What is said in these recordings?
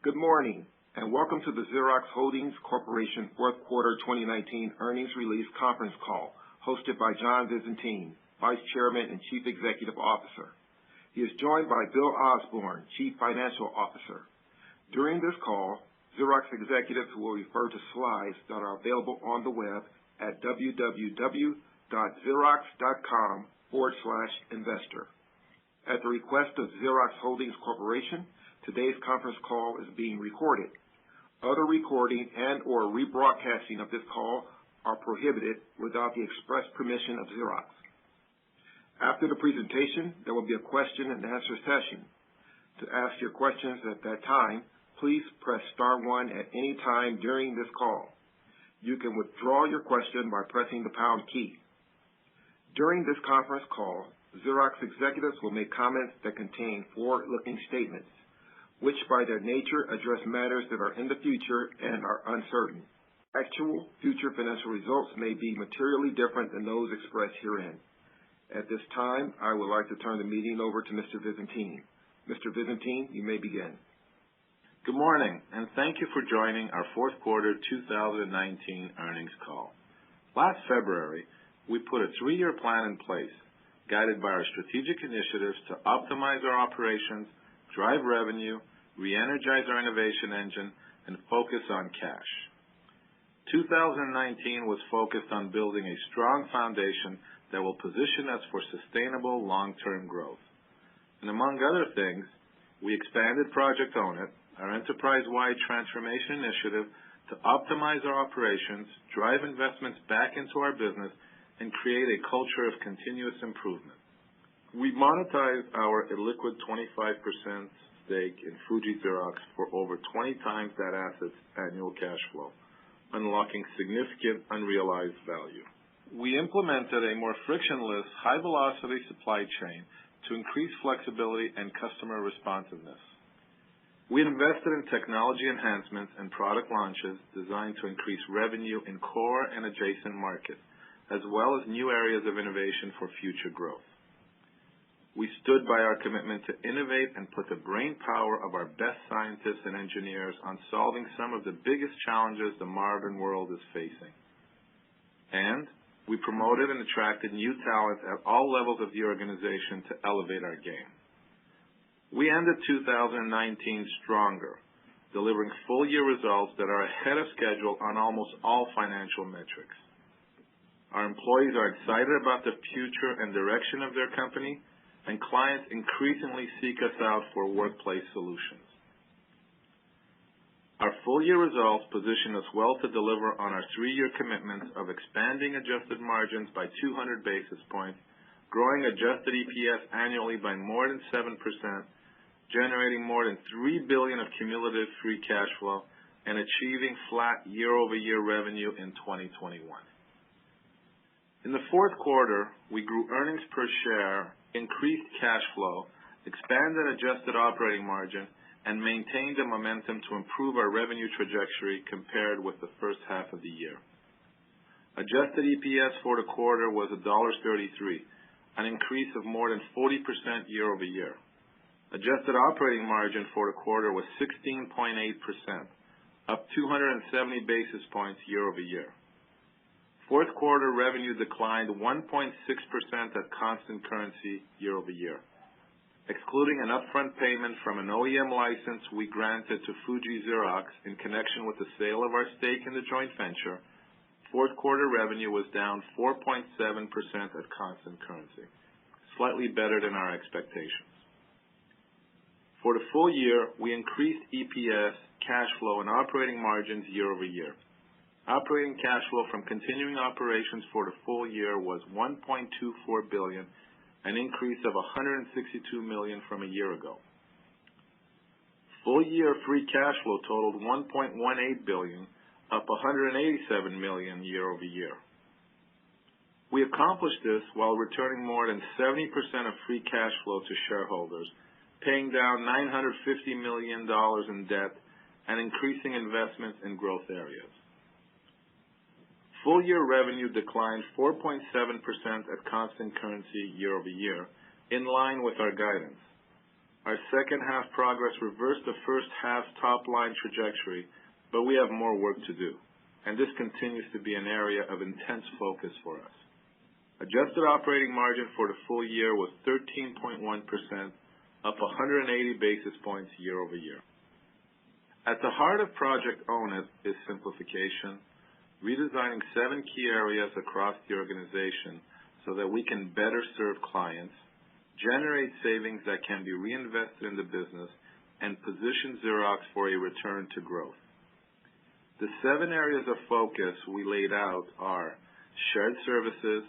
Good morning, and welcome to the Xerox Holdings Corporation Fourth Quarter 2019 Earnings Release Conference Call, hosted by John Visentin, Vice Chairman and Chief Executive Officer. He is joined by Bill Osborne, Chief Financial Officer. During this call, Xerox executives will refer to slides that are available on the web at www.xerox.com/investor. At the request of Xerox Holdings Corporation, today's conference call is being recorded. Other recording and or rebroadcasting of this call are prohibited without the express permission of Xerox. After the presentation, there will be a question and answer session. To ask your questions at that time, please press star 1 at any time during this call. You can withdraw your question by pressing the pound key. During this conference call, Xerox executives will make comments that contain forward-looking statements, which by their nature address matters that are in the future and are uncertain. Actual future financial results may be materially different than those expressed herein. At this time, I would like to turn the meeting over to Mr. Visentin. Mr. Visentin, you may begin. Good morning, and thank you for joining our fourth quarter 2019 earnings call. Last February, we put a 3-year plan in place, guided by our strategic initiatives to optimize our operations, drive revenue, re-energize our innovation engine, and focus on cash. 2019 was focused on building a strong foundation that will position us for sustainable long-term growth. And among other things, we expanded Project Own It, our enterprise-wide transformation initiative to optimize our operations, drive investments back into our business, and create a culture of continuous improvement. We monetized our illiquid 25% stake in Fuji Xerox for over 20 times that asset's annual cash flow, unlocking significant unrealized value. We implemented a more frictionless, high-velocity supply chain to increase flexibility and customer responsiveness. We invested in technology enhancements and product launches designed to increase revenue in core and adjacent markets, as well as new areas of innovation for future growth. We stood by our commitment to innovate and put the brain power of our best scientists and engineers on solving some of the biggest challenges the modern world is facing. And we promoted and attracted new talent at all levels of the organization to elevate our game. We ended 2019 stronger, delivering full-year results that are ahead of schedule on almost all financial metrics. Our employees are excited about the future and direction of their company, and clients increasingly seek us out for workplace solutions. Our full-year results position us well to deliver on our 3-year commitments of expanding adjusted margins by 200 basis points, growing adjusted EPS annually by more than 7%, generating more than $3 billion of cumulative free cash flow, and achieving flat year-over-year revenue in 2021. In the fourth quarter, we grew earnings per share, increased cash flow, expanded adjusted operating margin, and maintained the momentum to improve our revenue trajectory compared with the first half of the year. Adjusted EPS for the quarter was $1.33, an increase of more than 40% year-over-year. Adjusted operating margin for the quarter was 16.8%, up 270 basis points year-over-year. Fourth quarter revenue declined 1.6% at constant currency year-over-year. Excluding an upfront payment from an OEM license we granted to Fuji Xerox in connection with the sale of our stake in the joint venture, fourth quarter revenue was down 4.7% at constant currency, slightly better than our expectations. For the full year, we increased EPS, cash flow, and operating margins year-over-year. Operating cash flow from continuing operations for the full year was $1.24 billion, an increase of $162 million from a year ago. Full year free cash flow totaled $1.18 billion, up $187 million year-over-year. We accomplished this while returning more than 70% of free cash flow to shareholders, paying down $950 million in debt, and increasing investments in growth areas. Full-year revenue declined 4.7% at constant currency year-over-year, in line with our guidance. Our second half progress reversed the first half's top-line trajectory, but we have more work to do, and this continues to be an area of intense focus for us. Adjusted operating margin for the full year was 13.1%, up 180 basis points year over year. At the heart of Project Own It is simplification, redesigning 7 key areas across the organization so that we can better serve clients, generate savings that can be reinvested in the business, and position Xerox for a return to growth. The 7 areas of focus we laid out are shared services,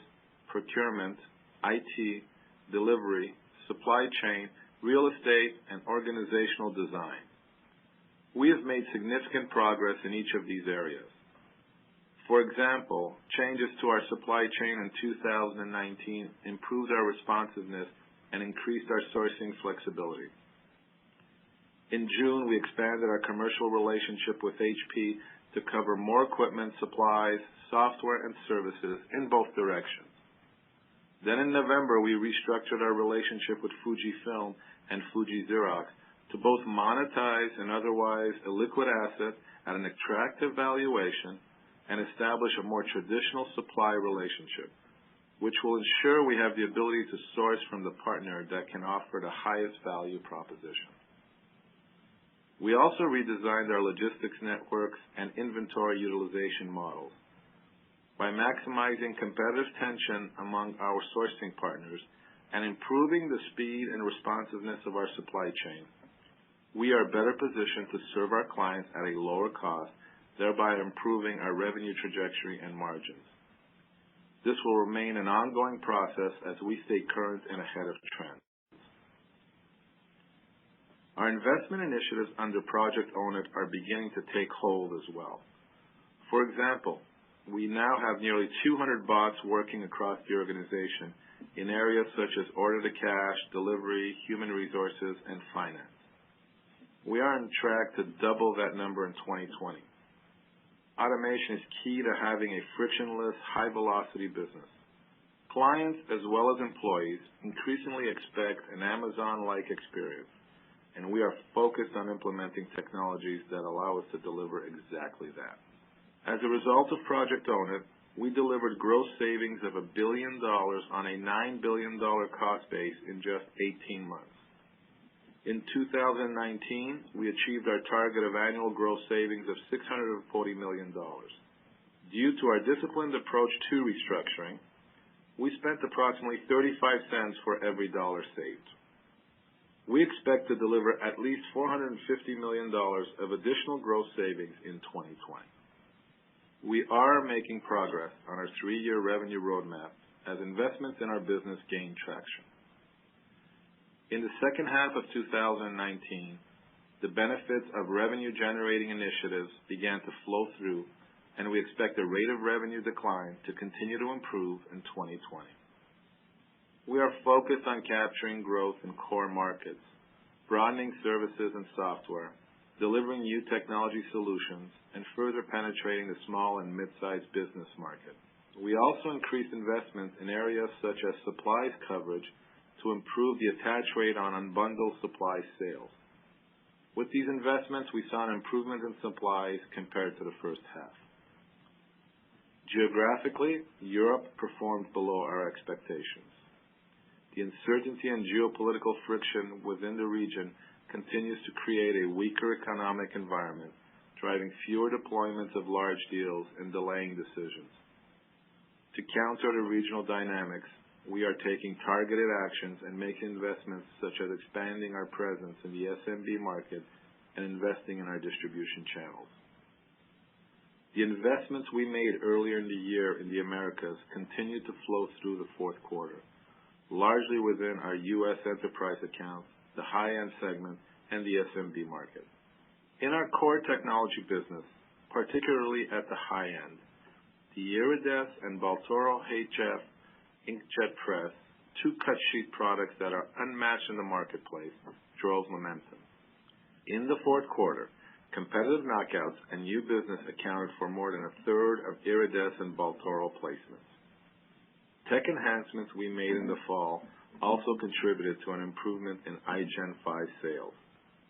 procurement, IT, delivery, supply chain, real estate, and organizational design. We have made significant progress in each of these areas. For example, changes to our supply chain in 2019 improved our responsiveness and increased our sourcing flexibility. In June, we expanded our commercial relationship with HP to cover more equipment, supplies, software, and services in both directions. Then in November, we restructured our relationship with Fujifilm and Fuji Xerox to both monetize an otherwise illiquid asset at an attractive valuation and establish a more traditional supply relationship, which will ensure we have the ability to source from the partner that can offer the highest value proposition. We also redesigned our logistics networks and inventory utilization models. By maximizing competitive tension among our sourcing partners and improving the speed and responsiveness of our supply chain, we are better positioned to serve our clients at a lower cost, thereby improving our revenue trajectory and margins. This will remain an ongoing process as we stay current and ahead of trends. Our investment initiatives under Project Own It are beginning to take hold as well. For example, we now have nearly 200 bots working across the organization in areas such as order-to-cash, delivery, human resources, and finance. We are on track to double that number in 2020. Automation is key to having a frictionless, high-velocity business. Clients, as well as employees, increasingly expect an Amazon-like experience, and we are focused on implementing technologies that allow us to deliver exactly that. As a result of Project Own It, we delivered gross savings of $1 billion on a $9 billion cost base in just 18 months. In 2019, we achieved our target of annual gross savings of $640 million. Due to our disciplined approach to restructuring, we spent approximately 35 cents for every dollar saved. We expect to deliver at least $450 million of additional gross savings in 2020. We are making progress on our 3-year revenue roadmap as investments in our business gain traction. In the second half of 2019, the benefits of revenue-generating initiatives began to flow through, and we expect the rate of revenue decline to continue to improve in 2020. We are focused on capturing growth in core markets, broadening services and software, delivering new technology solutions, and further penetrating the small and mid-sized business market. We also increased investments in areas such as supplies coverage to improve the attach rate on unbundled supply sales. With these investments, we saw an improvement in supplies compared to the first half. Geographically, Europe performed below our expectations. The uncertainty and geopolitical friction within the region continues to create a weaker economic environment, driving fewer deployments of large deals and delaying decisions. To counter the regional dynamics, we are taking targeted actions and making investments such as expanding our presence in the SMB market and investing in our distribution channels. The investments we made earlier in the year in the Americas continued to flow through the fourth quarter, largely within our U.S. enterprise accounts, the high-end segment, and the SMB market. In our core technology business, particularly at the high end, the Iridesse and Baltoro HF inkjet press, 2 cut sheet products that are unmatched in the marketplace, drove momentum. In the fourth quarter, competitive knockouts and new business accounted for more than a third of Iridesse and Baltoro placements. Tech enhancements we made in the fall also contributed to an improvement in iGen 5 sales.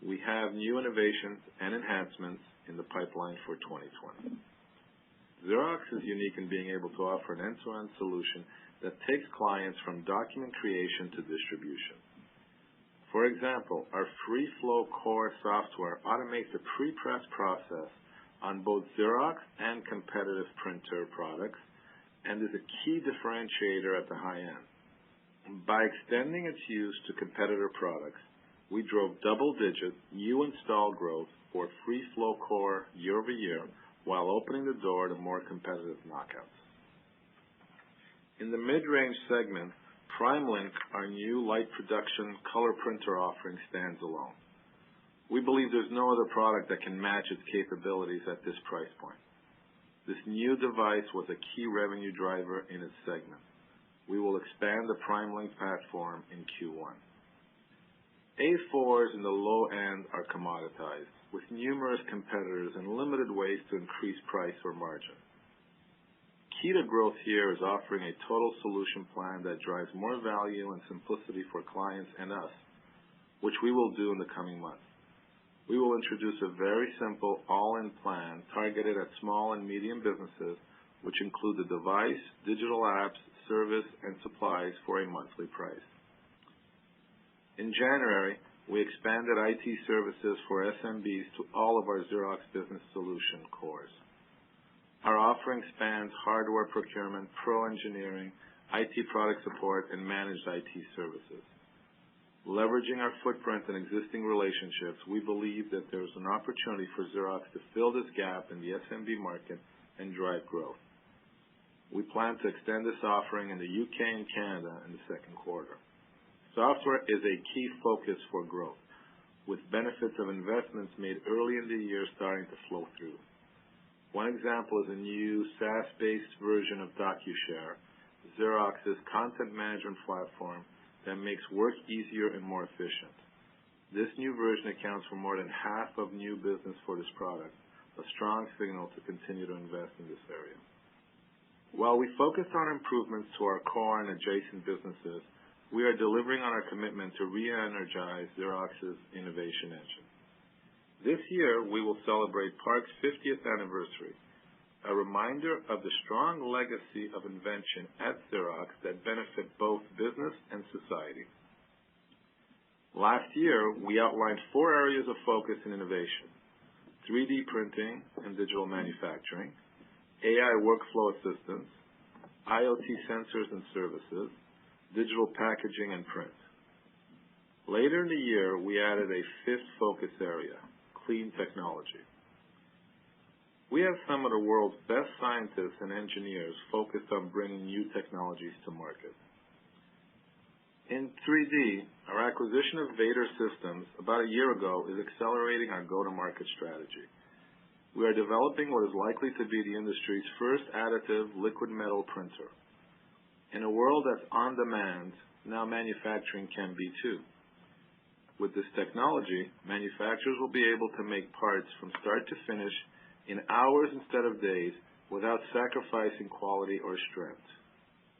We have new innovations and enhancements in the pipeline for 2020. Xerox is unique in being able to offer an end-to-end solution that takes clients from document creation to distribution. For example, our FreeFlow Core software automates the pre-press process on both Xerox and competitive printer products and is a key differentiator at the high end. By extending its use to competitor products, we drove double-digit new install growth for FreeFlow Core year over year while opening the door to more competitive knockouts. In the mid-range segment, PrimeLink, our new light production color printer offering, stands alone. We believe there's no other product that can match its capabilities at this price point. This new device was a key revenue driver in its segment. We will expand the PrimeLink platform in Q1. A4s in the low end are commoditized, with numerous competitors and limited ways to increase price or margin. Key to growth here is offering a total solution plan that drives more value and simplicity for clients and us, which we will do in the coming months. We will introduce a very simple all-in plan targeted at small and medium businesses, which include the device, digital apps, service, and supplies for a monthly price. In January, we expanded IT services for SMBs to all of our Xerox Business Solution cores. Our offering spans hardware procurement, pro engineering, IT product support, and managed IT services. Leveraging our footprint and existing relationships, we believe that there is an opportunity for Xerox to fill this gap in the SMB market and drive growth. We plan to extend this offering in the UK and Canada in the second quarter. Software is a key focus for growth, with benefits of investments made early in the year starting to flow through. One example is a new SaaS-based version of DocuShare, Xerox's content management platform that makes work easier and more efficient. This new version accounts for more than half of new business for this product, a strong signal to continue to invest in this area. While we focused on improvements to our core and adjacent businesses, we are delivering on our commitment to re-energize Xerox's innovation engine. This year, we will celebrate PARC's 50th anniversary, a reminder of the strong legacy of invention at Xerox that benefit both business and society. Last year, we outlined 4 areas of focus in innovation: 3D printing and digital manufacturing, AI workflow assistance, IoT sensors and services, digital packaging and print. Later in the year, we added a 5th focus area: clean technology. We have some of the world's best scientists and engineers focused on bringing new technologies to market. In 3D, our acquisition of Vader Systems about a year ago is accelerating our go-to-market strategy. We are developing what is likely to be the industry's first additive liquid metal printer. In a world that's on demand, now manufacturing can be too. With this technology, manufacturers will be able to make parts from start to finish in hours instead of days without sacrificing quality or strength.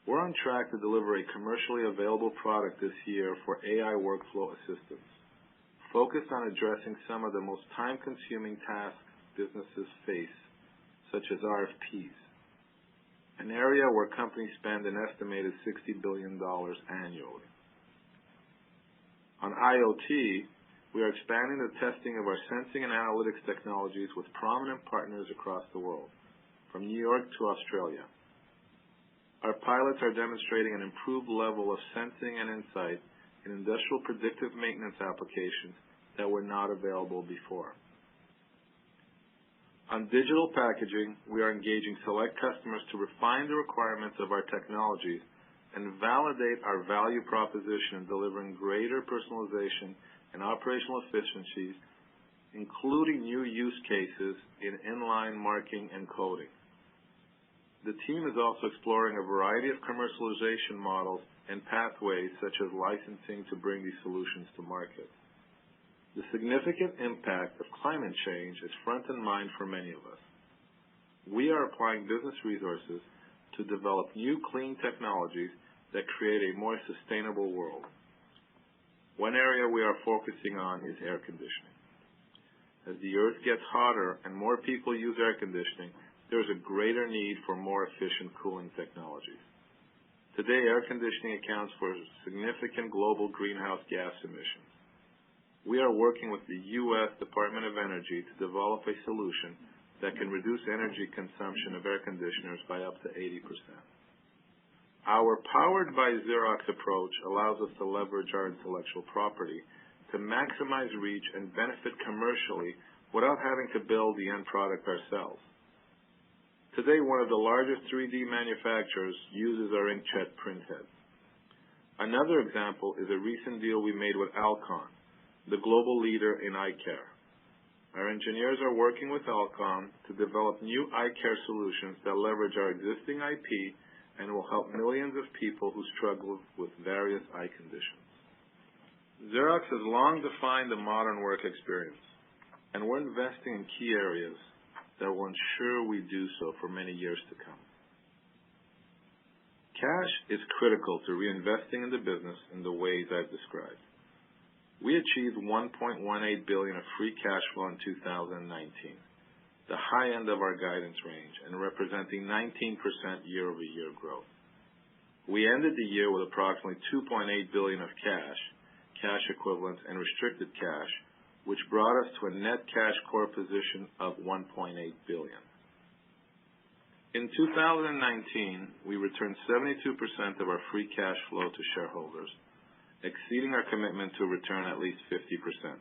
We're on track to deliver a commercially available product this year for AI workflow assistance, focused on addressing some of the most time-consuming tasks businesses face, such as RFPs, an area where companies spend an estimated $60 billion annually. On IoT, we are expanding the testing of our sensing and analytics technologies with prominent partners across the world, from New York to Australia. Our pilots are demonstrating an improved level of sensing and insight in industrial predictive maintenance applications that were not available before. On digital packaging, we are engaging select customers to refine the requirements of our technologies and validate our value proposition in delivering greater personalization and operational efficiencies, including new use cases in inline marking and coding. The team is also exploring a variety of commercialization models and pathways such as licensing to bring these solutions to market. The significant impact of climate change is front in mind for many of us. We are applying business resources to develop new clean technologies that create a more sustainable world. One area we are focusing on is air conditioning. As the earth gets hotter and more people use air conditioning, there is a greater need for more efficient cooling technologies. Today, air conditioning accounts for significant global greenhouse gas emissions. We are working with the U.S. Department of Energy to develop a solution that can reduce energy consumption of air conditioners by up to 80%. Our Powered by Xerox approach allows us to leverage our intellectual property to maximize reach and benefit commercially without having to build the end product ourselves. Today, one of the largest 3D manufacturers uses our inkjet printheads. Another example is a recent deal we made with Alcon, the global leader in eye care. Our engineers are working with Alcon to develop new eye care solutions that leverage our existing IP and will help millions of people who struggle with various eye conditions. Xerox has long defined the modern work experience, and we're investing in key areas that will ensure we do so for many years to come. Cash is critical to reinvesting in the business in the ways I've described. We achieved $1.18 billion of free cash flow in 2019, the high end of our guidance range and representing 19% year-over-year growth. We ended the year with approximately $2.8 billion of cash equivalents, and restricted cash, which brought us to a net cash core position of $1.8 billion. In 2019, we returned 72% of our free cash flow to shareholders, exceeding our commitment to return at least 50%.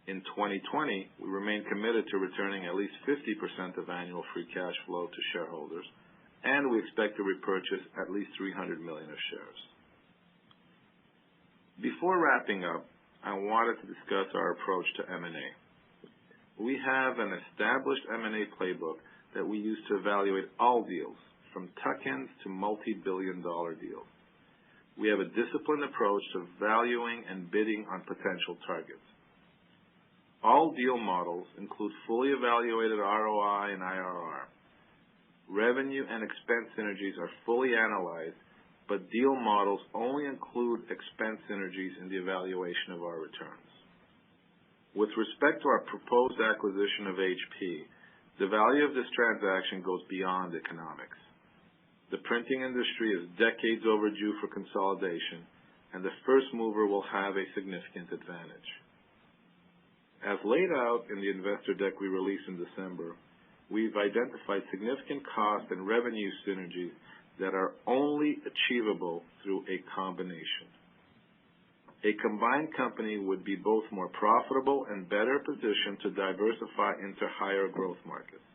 In 2020, we remain committed to returning at least 50% of annual free cash flow to shareholders, and we expect to repurchase at least 300 million of shares. Before wrapping up, I wanted to discuss our approach to M&A. We have an established M&A playbook that we use to evaluate all deals, from tuck-ins to multi-billion-dollar deals. We have a disciplined approach to valuing and bidding on potential targets. All deal models include fully evaluated ROI and IRR. Revenue and expense synergies are fully analyzed, but deal models only include expense synergies in the evaluation of our returns. With respect to our proposed acquisition of HP, the value of this transaction goes beyond economics. The printing industry is decades overdue for consolidation, and the first mover will have a significant advantage. As laid out in the investor deck we released in December, we've identified significant cost and revenue synergies that are only achievable through a combination. A combined company would be both more profitable and better positioned to diversify into higher growth markets.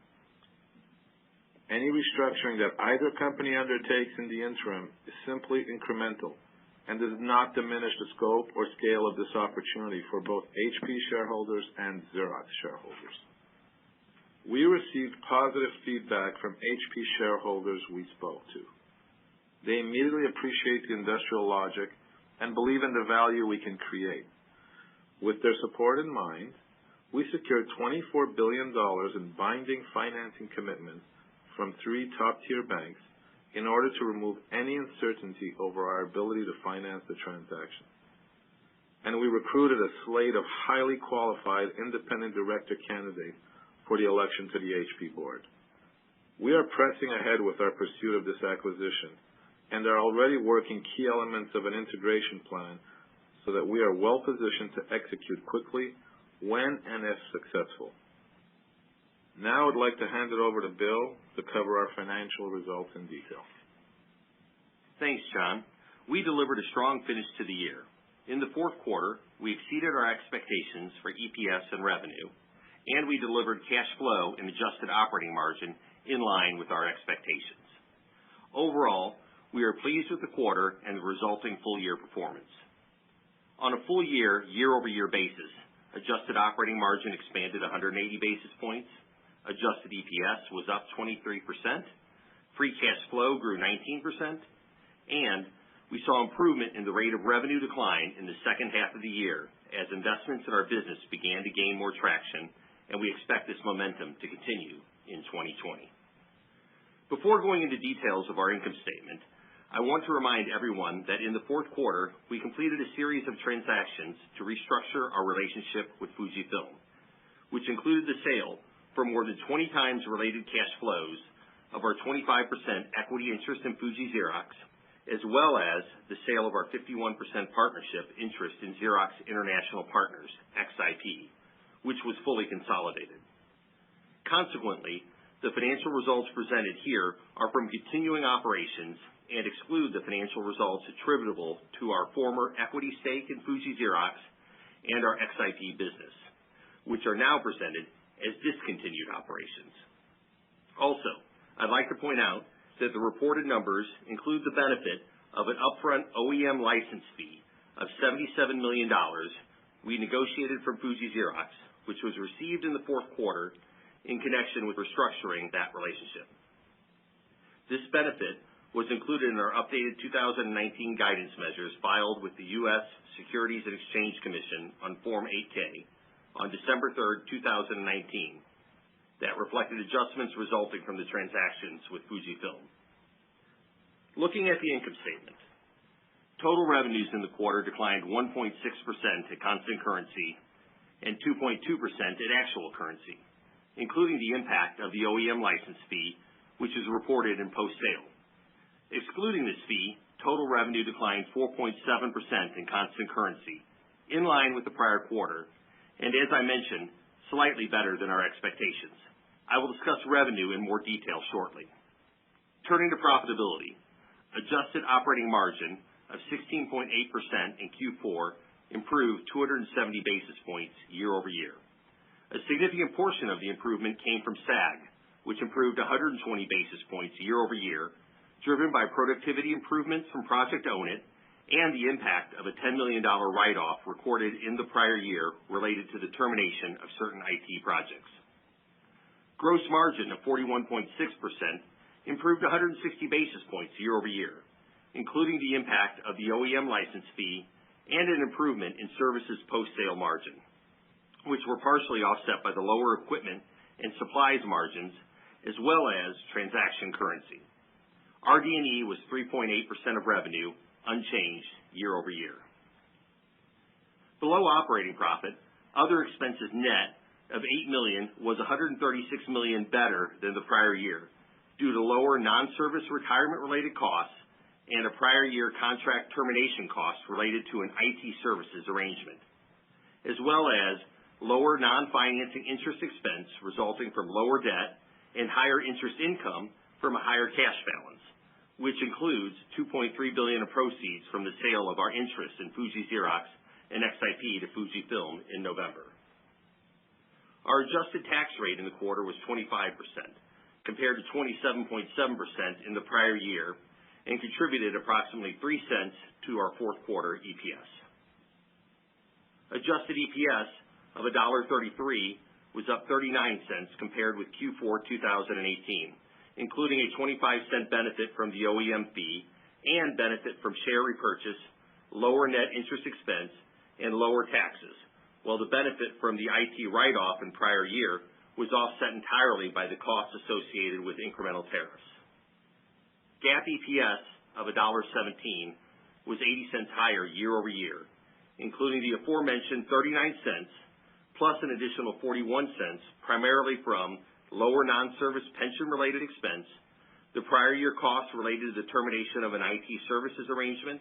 Any restructuring that either company undertakes in the interim is simply incremental and does not diminish the scope or scale of this opportunity for both HP shareholders and Xerox shareholders. We received positive feedback from HP shareholders we spoke to. They immediately appreciate the industrial logic and believe in the value we can create. With their support in mind, we secured $24 billion in binding financing commitments from 3 top-tier banks in order to remove any uncertainty over our ability to finance the transaction. And we recruited a slate of highly qualified independent director candidates for the election to the HP board. We are pressing ahead with our pursuit of this acquisition and are already working key elements of an integration plan so that we are well positioned to execute quickly when and if successful. Now I'd like to hand it over to Bill to cover our financial results in detail. Thanks, John. We delivered a strong finish to the year. In the fourth quarter, we exceeded our expectations for EPS and revenue, and we delivered cash flow and adjusted operating margin in line with our expectations. Overall, we are pleased with the quarter and the resulting full-year performance. On a full-year, year-over-year basis, adjusted operating margin expanded 180 basis points, adjusted EPS was up 23%, free cash flow grew 19%, and we saw improvement in the rate of revenue decline in the second half of the year as investments in our business began to gain more traction, and we expect this momentum to continue in 2020. Before going into details of our income statement, I want to remind everyone that in the fourth quarter, we completed a series of transactions to restructure our relationship with Fujifilm, which included the sale for more than 20 times related cash flows of our 25% equity interest in Fuji Xerox, as well as the sale of our 51% partnership interest in Xerox International Partners, XIP, which was fully consolidated. Consequently, the financial results presented here are from continuing operations and exclude the financial results attributable to our former equity stake in Fuji Xerox and our XIP business, which are now presented as discontinued operations. Also, I'd like to point out that the reported numbers include the benefit of an upfront OEM license fee of $77 million we negotiated from Fuji Xerox, which was received in the fourth quarter in connection with restructuring that relationship. This benefit was included in our updated 2019 guidance measures filed with the U.S. Securities and Exchange Commission on Form 8-K on December 3rd, 2019, that reflected adjustments resulting from the transactions with Fujifilm. Looking at the income statement, total revenues in the quarter declined 1.6% at constant currency and 2.2% at actual currency, including the impact of the OEM license fee, which is reported in post-sale. Excluding this fee, total revenue declined 4.7% in constant currency, in line with the prior quarter, and as I mentioned, slightly better than our expectations. I will discuss revenue in more detail shortly. Turning to profitability, adjusted operating margin of 16.8% in Q4 improved 270 basis points year over year. A significant portion of the improvement came from SAG, which improved 120 basis points year over year, driven by productivity improvements from Project Own It and the impact of a $10 million write-off recorded in the prior year related to the termination of certain IT projects. Gross margin of 41.6% improved 160 basis points year over year, including the impact of the OEM license fee and an improvement in services post-sale margin, which were partially offset by the lower equipment and supplies margins as well as transaction currency. RD&E was 3.8% of revenue, unchanged year over year. Below operating profit, other expenses net of $8 million was $136 million better than the prior year due to lower non-service retirement-related costs and a prior year contract termination cost related to an IT services arrangement, as well as lower non-financing interest expense resulting from lower debt and higher interest income from a higher cash balance, which includes $2.3 billion of proceeds from the sale of our interest in Fuji Xerox and XIP to Fujifilm in November. Our adjusted tax rate in the quarter was 25%, compared to 27.7% in the prior year, and contributed approximately $0.03 to our fourth quarter EPS. Adjusted EPS of $1.33 was up 39 cents compared with Q4 2018, including a 25-cent benefit from the OEM fee and benefit from share repurchase, lower net interest expense, and lower taxes, while the benefit from the IT write-off in prior year was offset entirely by the costs associated with incremental tariffs. GAAP EPS of $1.17 was 80 cents higher year over year, including the aforementioned 39 cents plus an additional 41 cents primarily from lower non-service pension-related expense, the prior year costs related to the termination of an IT services arrangement,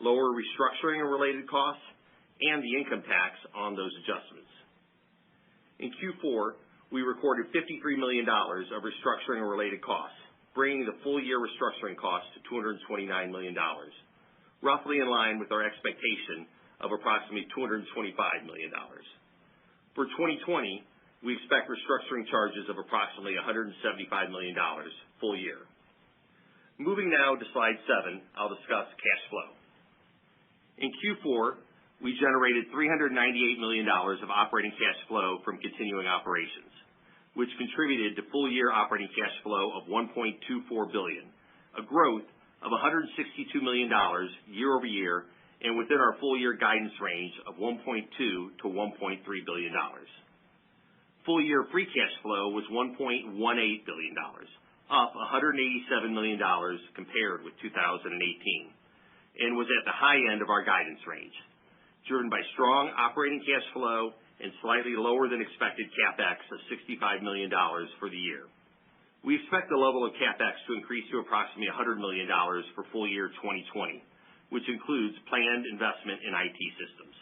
lower restructuring and related costs, and the income tax on those adjustments. In Q4, we recorded $53 million of restructuring and related costs, bringing the full-year restructuring costs to $229 million, roughly in line with our expectation of approximately $225 million. For 2020, we expect restructuring charges of approximately $175 million full year. Moving now to slide 7, I'll discuss cash flow. In Q4, we generated $398 million of operating cash flow from continuing operations, which contributed to full-year operating cash flow of $1.24 billion, a growth of $162 million year over year and within our full-year guidance range of $1.2 to $1.3 billion. Full-year free cash flow was $1.18 billion, up $187 million compared with 2018, and was at the high end of our guidance range, driven by strong operating cash flow and slightly lower than expected CapEx of $65 million for the year. We expect the level of CapEx to increase to approximately $100 million for full year 2020, which includes planned investment in IT systems.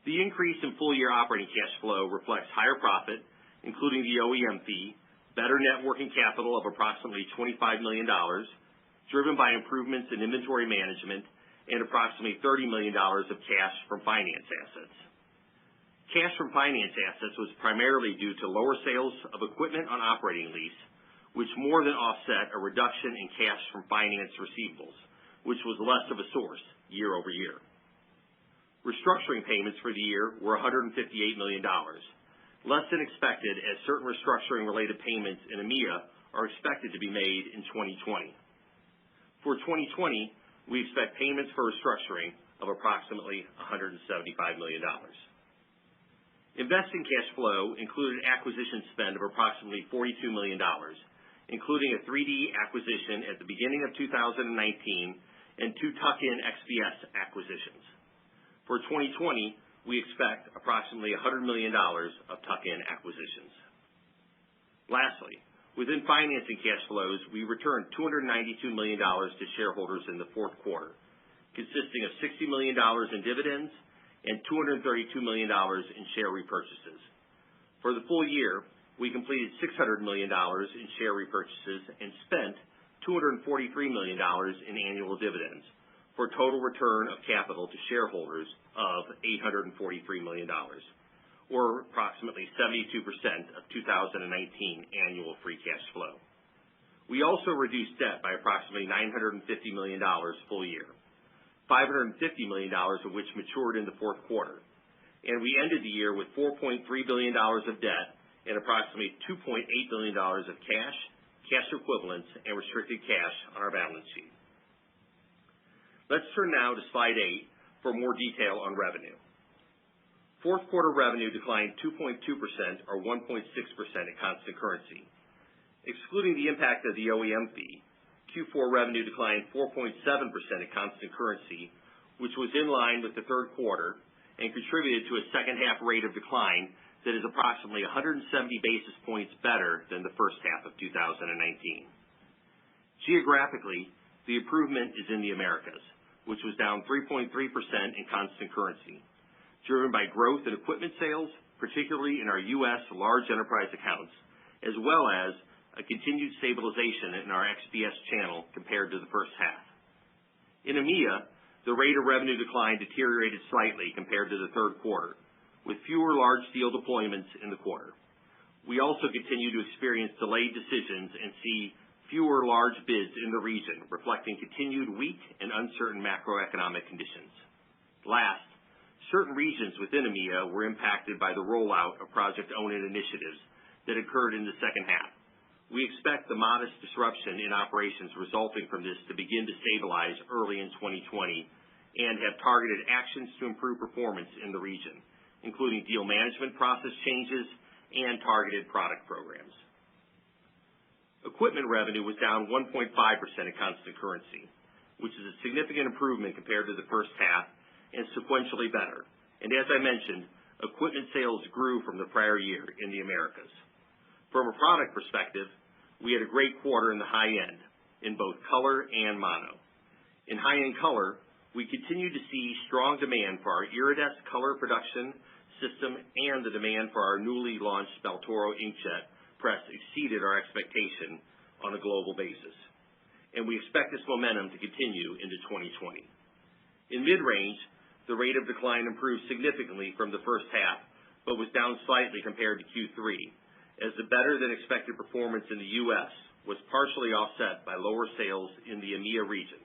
The increase in full year operating cash flow reflects higher profit, including the OEM fee, better net working capital of approximately $25 million, driven by improvements in inventory management, and approximately $30 million of cash from finance assets. Cash from finance assets was primarily due to lower sales of equipment on operating lease, which more than offset a reduction in cash from finance receivables, which was less of a source year over year. Restructuring payments for the year were $158 million, less than expected as certain restructuring-related payments in EMEA are expected to be made in 2020. For 2020, we expect payments for restructuring of approximately $175 million. Investing cash flow included acquisition spend of approximately $42 million, including a 3D acquisition at the beginning of 2019 and 2 tuck-in XPS acquisitions. For 2020, we expect approximately $100 million of tuck-in acquisitions. Lastly, within financing cash flows, we returned $292 million to shareholders in the fourth quarter, consisting of $60 million in dividends and $232 million in share repurchases. For the full year, we completed $600 million in share repurchases and spent $243 million in annual dividends, for a total return of capital to shareholders of $843 million, or approximately 72% of 2019 annual free cash flow. We also reduced debt by approximately $950 million full year, $550 million of which matured in the fourth quarter, and we ended the year with $4.3 billion of debt and approximately $2.8 billion of cash, cash equivalents, and restricted cash on our balance sheet. Let's turn now to slide 8 for more detail on revenue. Fourth quarter revenue declined 2.2% or 1.6% at constant currency. Excluding the impact of the OEM fee, Q4 revenue declined 4.7% at constant currency, which was in line with the third quarter and contributed to a second half rate of decline that is approximately 170 basis points better than the first half of 2019. Geographically, the improvement is in the Americas, which was down 3.3% in constant currency, driven by growth in equipment sales, particularly in our U.S. large enterprise accounts, as well as a continued stabilization in our XPS channel compared to the first half. In EMEA, the rate of revenue decline deteriorated slightly compared to the third quarter, with fewer large deal deployments in the quarter. We also continue to experience delayed decisions and see fewer large bids in the region, reflecting continued weak and uncertain macroeconomic conditions. Last, certain regions within EMEA were impacted by the rollout of Project Own It initiatives that occurred in the second half. We expect the modest disruption in operations resulting from this to begin to stabilize early in 2020 and have targeted actions to improve performance in the region, including deal management process changes and targeted product programs. Equipment revenue was down 1.5% at constant currency, which is a significant improvement compared to the first half and sequentially better. And as I mentioned, equipment sales grew from the prior year in the Americas. From a product perspective, we had a great quarter in the high end, in both color and mono. In high-end color, we continue to see strong demand for our Iridescent color production system, and the demand for our newly launched Baltoro inkjet press exceeded our expectation on a global basis, and we expect this momentum to continue into 2020. In mid-range, the rate of decline improved significantly from the first half, but was down slightly compared to Q3, as the better-than-expected performance in the U.S. was partially offset by lower sales in the EMEA region.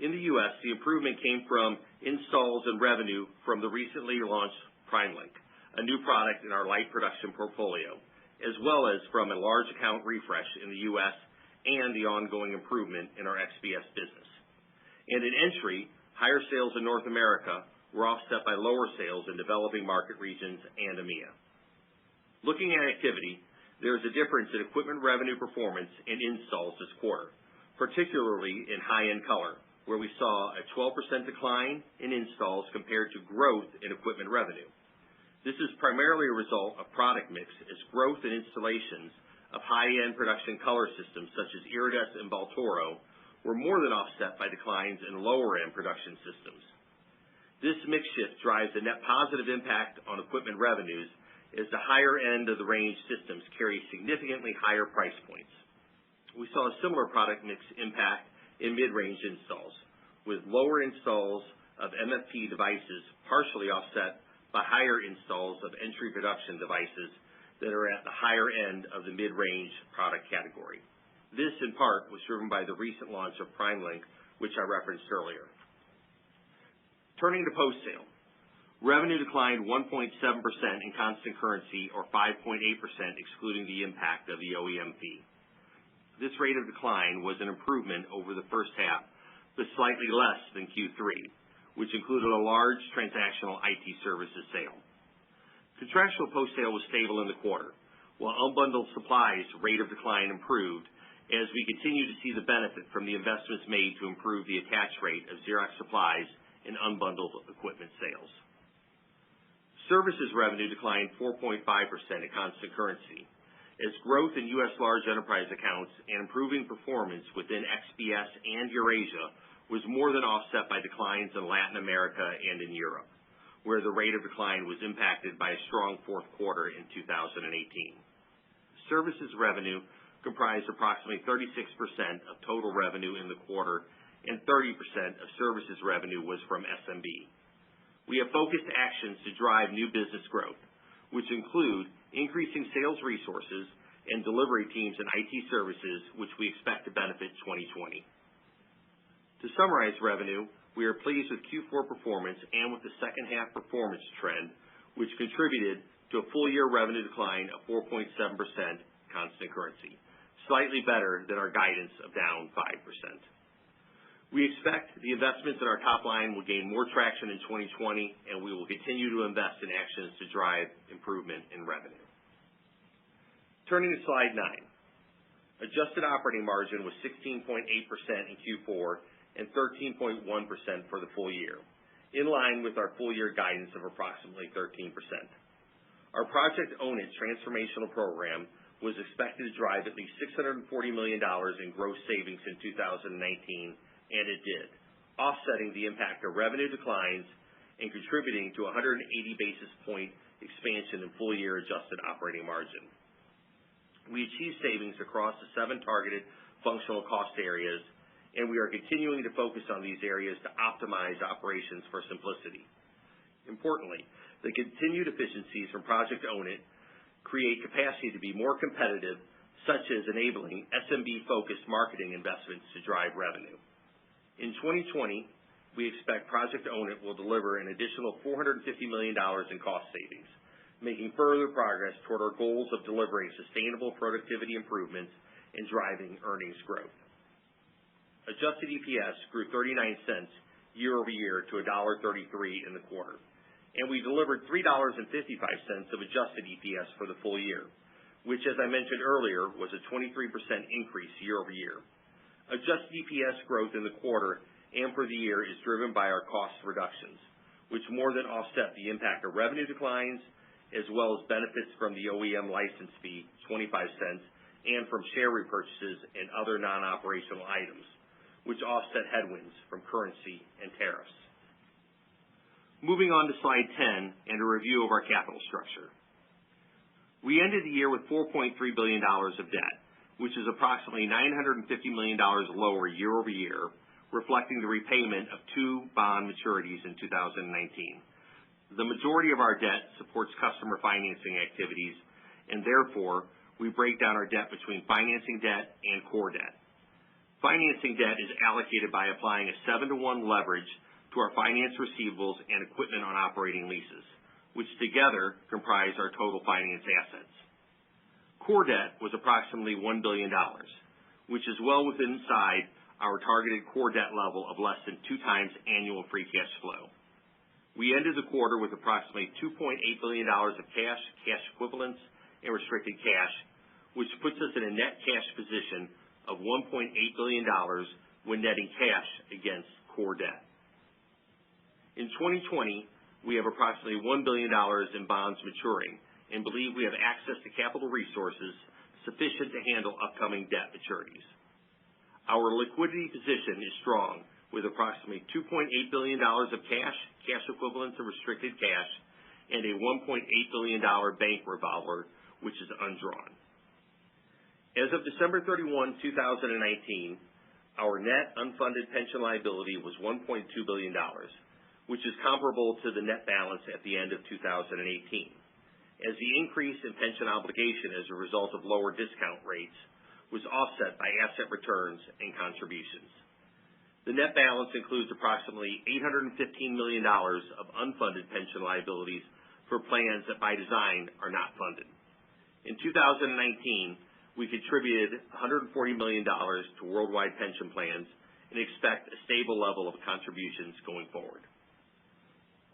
In the U.S., the improvement came from installs and revenue from the recently launched PrimeLink, a new product in our light production portfolio, as well as from a large account refresh in the U.S. and the ongoing improvement in our XPS business. And in entry, higher sales in North America were offset by lower sales in developing market regions and EMEA. Looking at activity, There is a difference in equipment revenue performance and installs this quarter, particularly in high-end color, where we saw a 12% decline in installs compared to growth in equipment revenue. This is primarily a result of product mix, as growth in installations of high-end production color systems such as Iridescent and Baltoro were more than offset by declines in lower-end production systems. This mix shift drives a net positive impact on equipment revenues, as the higher end of the range systems carry significantly higher price points. We saw a similar product mix impact in mid-range installs, with lower installs of MFP devices partially offset by higher installs of entry production devices that are at the higher end of the mid-range product category. This, in part, was driven by the recent launch of PrimeLink, which I referenced earlier. Turning to post-sale, revenue declined 1.7% in constant currency, or 5.8% excluding the impact of the OEM fee. This rate of decline was an improvement over the first half, but slightly less than Q3, which included a large transactional IT services sale. Contractual post-sale was stable in the quarter, while unbundled supplies rate of decline improved as we continue to see the benefit from the investments made to improve the attach rate of Xerox supplies in unbundled equipment sales. Services revenue declined 4.5% at constant currency, as growth in U.S. large enterprise accounts and improving performance within XBS and Eurasia was more than offset by declines in Latin America and in Europe, where the rate of decline was impacted by a strong fourth quarter in 2018. Services revenue comprised approximately 36% of total revenue in the quarter, and 30% of services revenue was from SMB. We have focused actions to drive new business growth, which include increasing sales resources and delivery teams in IT services, which we expect to benefit 2020. To summarize revenue, we are pleased with Q4 performance and with the second half performance trend, which contributed to a full-year revenue decline of 4.7% constant currency, slightly better than our guidance of down 5%. We expect the investments in our top line will gain more traction in 2020, and we will continue to invest in actions to drive improvement in revenue. Turning to slide 9. Adjusted operating margin was 16.8% in Q4 and 13.1% for the full year, in line with our full-year guidance of approximately 13%. Our Project Own It transformational program was expected to drive at least $640 million in gross savings in 2019, and it did, offsetting the impact of revenue declines and contributing to 180 basis point expansion in full-year adjusted operating margin. We achieved savings across the 7 targeted functional cost areas, and we are continuing to focus on these areas to optimize operations for simplicity. Importantly, the continued efficiencies from Project Own It create capacity to be more competitive, such as enabling SMB-focused marketing investments to drive revenue. In 2020, we expect Project Own It will deliver an additional $450 million in cost savings, making further progress toward our goals of delivering sustainable productivity improvements and driving earnings growth. Adjusted EPS grew 39 cents year over year to $1.33 in the quarter, and we delivered $3.55 of adjusted EPS for the full year, which, as I mentioned earlier, was a 23% increase year over year. Adjusted EPS growth in the quarter and for the year is driven by our cost reductions, which more than offset the impact of revenue declines, as well as benefits from the OEM license fee, 25 cents, and from share repurchases and other non-operational items, which offset headwinds from currency and tariffs. Moving on to slide 10 and a review of our capital structure. We ended the year with $4.3 billion of debt, which is approximately $950 million lower year over year, reflecting the repayment of 2 bond maturities in 2019. The majority of our debt supports customer financing activities, and therefore, we break down our debt between financing debt and core debt. Financing debt is allocated by applying a 7-to-1 leverage to our finance receivables and equipment on operating leases, which together comprise our total finance assets. Core debt was approximately $1 billion, which is well within inside our targeted core debt level of less than 2 times annual free cash flow. We ended the quarter with approximately $2.8 billion of cash, cash equivalents, and restricted cash, which puts us in a net cash position of $1.8 billion when netting cash against core debt. In 2020, we have approximately $1 billion in bonds maturing and believe we have access to capital resources sufficient to handle upcoming debt maturities. Our liquidity position is strong, with approximately $2.8 billion of cash, cash equivalents, and restricted cash, and a $1.8 billion bank revolver, which is undrawn. As of December 31, 2019, our net unfunded pension liability was $1.2 billion, which is comparable to the net balance at the end of 2018. As the increase in pension obligation as a result of lower discount rates was offset by asset returns and contributions. The net balance includes approximately $815 million of unfunded pension liabilities for plans that by design are not funded. In 2019, we contributed $140 million to worldwide pension plans and expect a stable level of contributions going forward.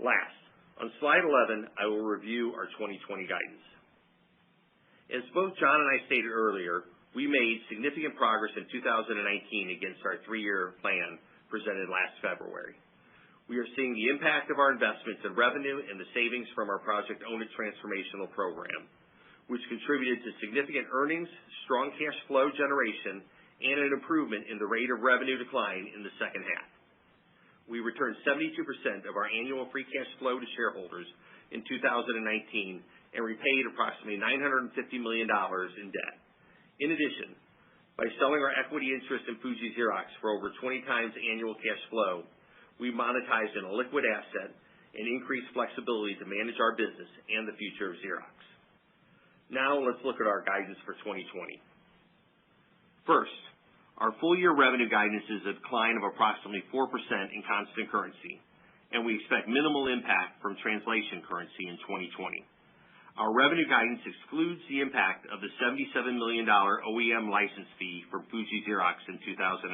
Last, on slide 11, I will review our 2020 guidance. As both John and I stated earlier, we made significant progress in 2019 against our three-year plan presented last February. We are seeing the impact of our investments in revenue and the savings from our Project Own It transformational program, which contributed to significant earnings, strong cash flow generation, and an improvement in the rate of revenue decline in the second half. We returned 72% of our annual free cash flow to shareholders in 2019 and repaid approximately $950 million in debt. In addition, by selling our equity interest in Fuji Xerox for over 20 times annual cash flow, we monetized an illiquid asset and increased flexibility to manage our business and the future of Xerox. Now let's look at our guidance for 2020. First, our full-year revenue guidance is a decline of approximately 4% in constant currency, and we expect minimal impact from translation currency in 2020. Our revenue guidance excludes the impact of the $77 million OEM license fee from Fuji Xerox in 2019,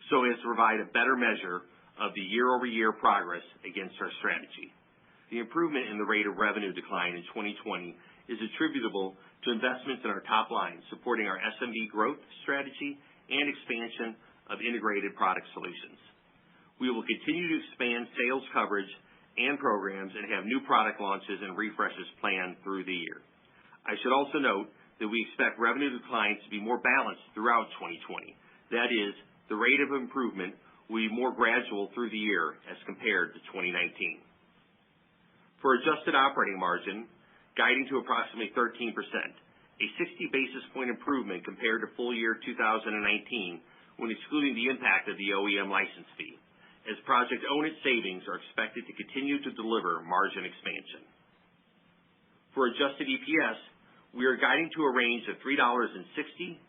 so as to provide a better measure of the year-over-year progress against our strategy. The improvement in the rate of revenue decline in 2020 is attributable to investments in our top line, supporting our SMB growth strategy and expansion of integrated product solutions. We will continue to expand sales coverage and programs and have new product launches and refreshes planned through the year. I should also note that we expect revenue declines to be more balanced throughout 2020. That is, the rate of improvement will be more gradual through the year as compared to 2019. For adjusted operating margin, guiding to approximately 13%, a 60 basis point improvement compared to full year 2019 when excluding the impact of the OEM license fee, as Project Own It savings are expected to continue to deliver margin expansion. For adjusted EPS, we are guiding to a range of $3.60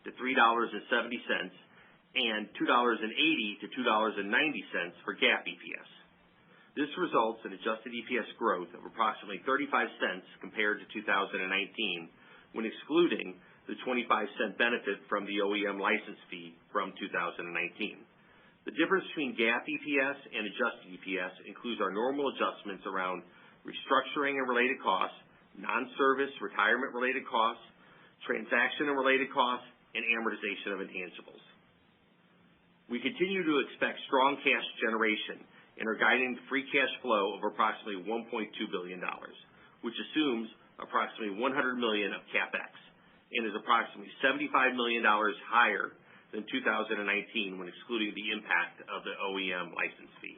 to $3.70 and $2.80 to $2.90 for GAAP EPS. This results in adjusted EPS growth of approximately 35 cents compared to 2019 when excluding the 25-cent benefit from the OEM license fee from 2019. The difference between GAAP EPS and adjusted EPS includes our normal adjustments around restructuring and related costs, non-service retirement-related costs, transaction and related costs, and amortization of intangibles. We continue to expect strong cash generation and are guiding free cash flow of approximately $1.2 billion, which assumes approximately $100 million of CapEx and is approximately $75 million higher than 2019 when excluding the impact of the OEM license fee.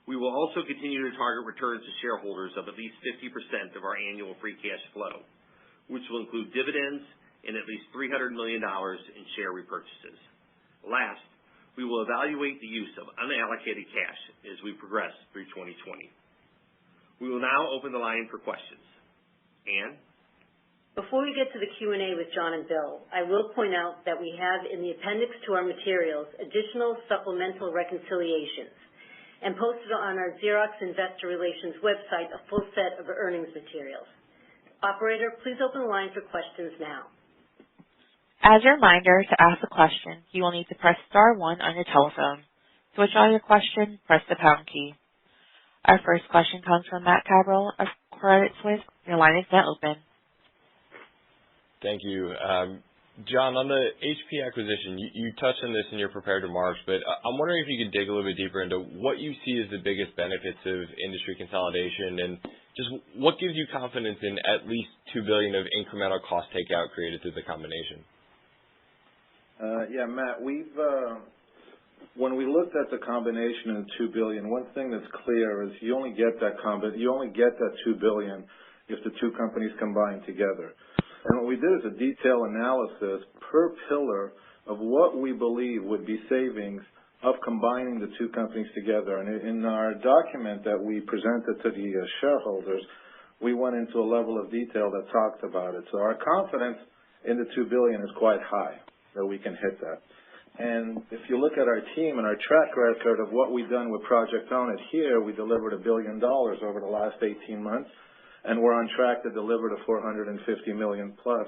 We will also continue to target returns to shareholders of at least 50% of our annual free cash flow, which will include dividends and at least $300 million in share repurchases. Last, we will evaluate the use of unallocated cash as we progress through 2020. We will now open the line for questions. Ann? Before we get to the Q&A with John and Bill, I will point out that we have in the appendix to our materials additional supplemental reconciliations and posted on our Xerox Investor Relations website a full set of earnings materials. Operator, please open the line for questions now. As a reminder, to ask a question, you will need to press star 1 on your telephone. To withdraw your question, press the pound key. Our first question comes from Matt Cabral of Credit Suisse. Your line is now open. Thank you. John, on the HP acquisition, you touched on this in your prepared remarks, but I'm wondering if you could dig a little bit deeper into what you see as the biggest benefits of industry consolidation, and just what gives you confidence in at least $2 billion of incremental cost takeout created through the combination? Matt, when we looked at the combination of $2 billion, one thing that's clear is you only get that $2 billion if the two companies combine together. And what we did is a detailed analysis per pillar of what we believe would be savings of combining the two companies together. And in our document that we presented to the shareholders, we went into a level of detail that talked about it. So our confidence in the $2 billion is quite high that we can hit that. And if you look at our team and our track record of what we've done with Project Own It here, we delivered $1 billion over the last 18 months. And we're on track to deliver the $450 million plus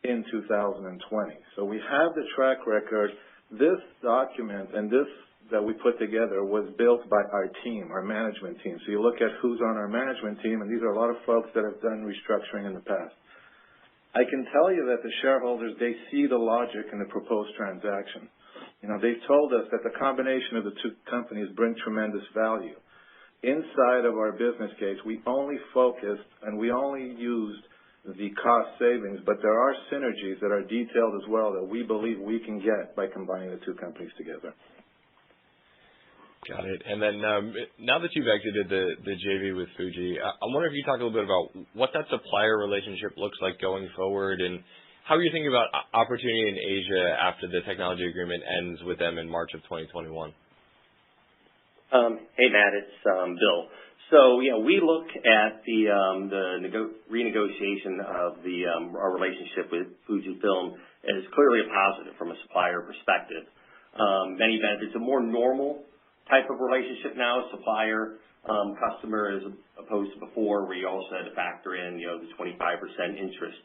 in 2020. So we have the track record. This document and this that we put together was built by our team, our management team. So you look at who's on our management team, and these are a lot of folks that have done restructuring in the past. I can tell you that the shareholders, they see the logic in the proposed transaction. They've told us that the combination of the two companies bring tremendous value. Inside of our business case, we only focused and we only used the cost savings, but there are synergies that are detailed as well that we believe we can get by combining the two companies together. Got it. And then now that you've exited the JV with Fuji, I'm wondering if you talk a little bit about what that supplier relationship looks like going forward, and how you're thinking about opportunity in Asia after the technology agreement ends with them in March of 2021. Hey, Matt, it's Bill. So, we look at the renegotiation of our relationship with Fujifilm as clearly a positive from a supplier perspective. Many benefits, a more normal type of relationship now, supplier customer, as opposed to before, where you also had to factor in the 25% interest.